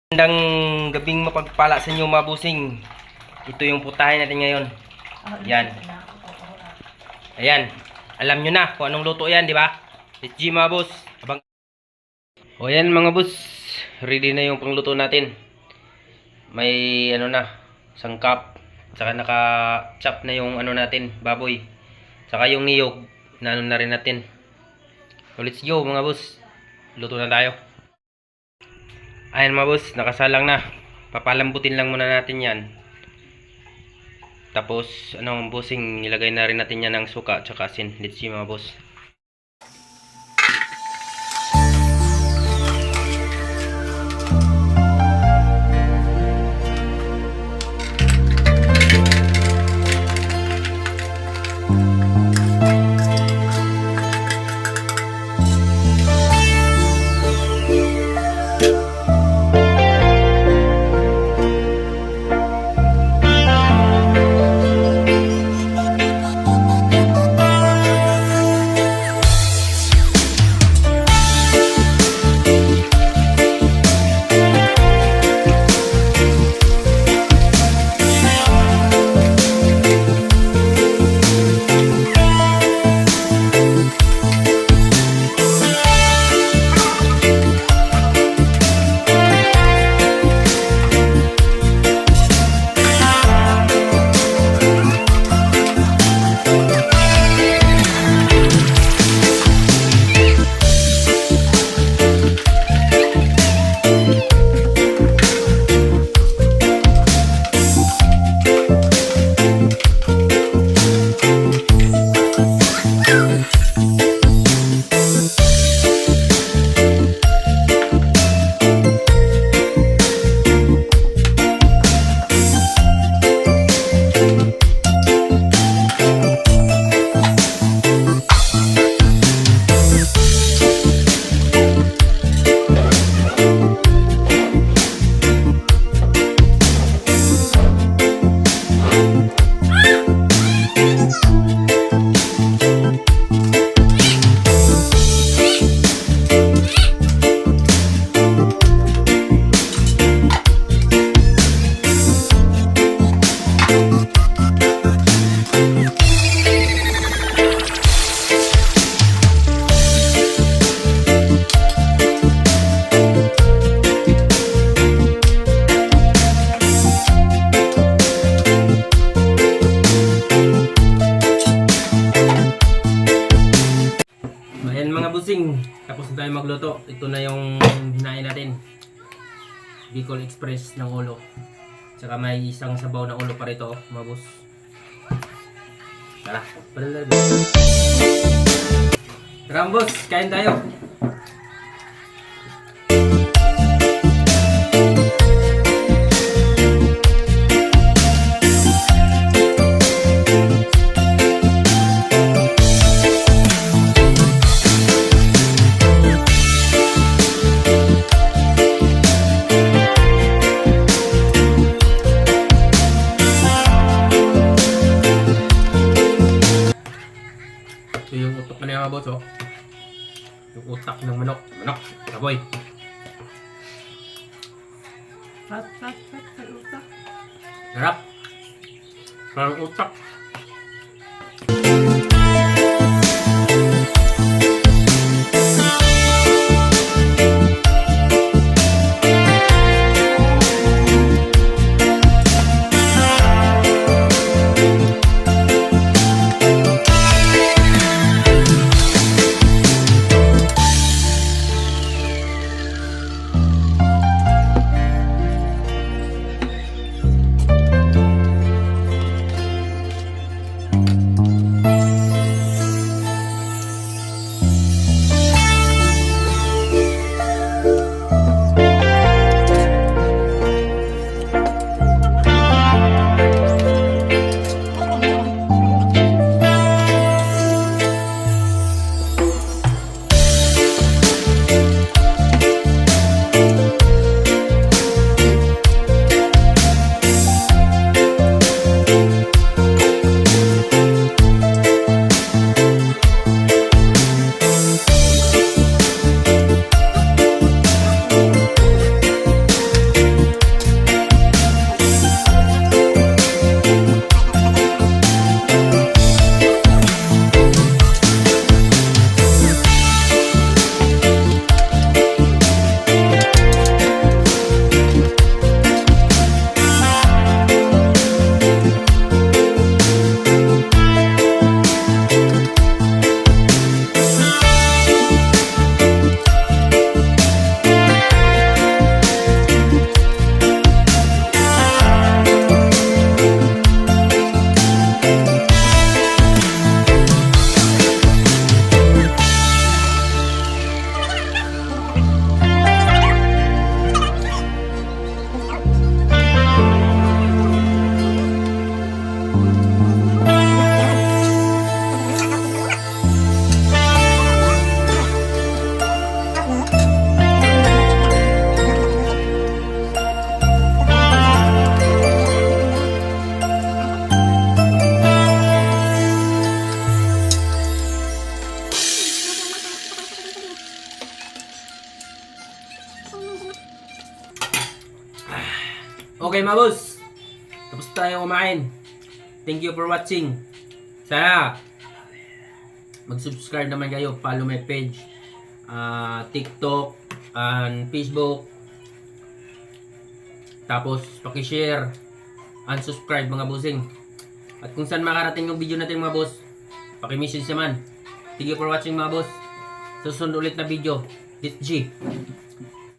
Magandang gabing mapagpala sa inyo mga busing. Ito yung putahin natin ngayon. Yan. Ayan. Alam nyo na kung anong luto yan, di ba? Let's G mga boss. Abang. O yan mga boss. Ready na yung pangluto natin. May ano na, sangkap. Saka naka-chop na yung ano natin, baboy. Saka yung niyog na ano na rin natin. So let's go mga boss. Luto na tayo. Ayan mga boss, nakasalang na. Papalambutin lang muna natin yan. Tapos, anong bossing, nilagay na rin natin yan ng suka at asin. Let's see mga boss. Ayan mga busing, tapos na tayo magluto. Ito na yung hinain natin. Bicol Express ng ulo. Tsaka may isang sabaw na ulo pa rito, mga boss. Tara, tara boss, kain tayo. Ito yung utok na niya mga boss, oh. Yung utak ng manok. Manok, kaboy. Sarap. Parang utak. Okay mga boss. Tapos tayo kumain. Thank you for watching. Sana mag-subscribe naman kayo. Follow my page. TikTok and Facebook. Tapos paki-share. Unsubscribe mga bossing. At kung saan makarating yung video natin mga boss, paki-message naman. Thank you for watching mga boss. Susunod ulit na video. This G.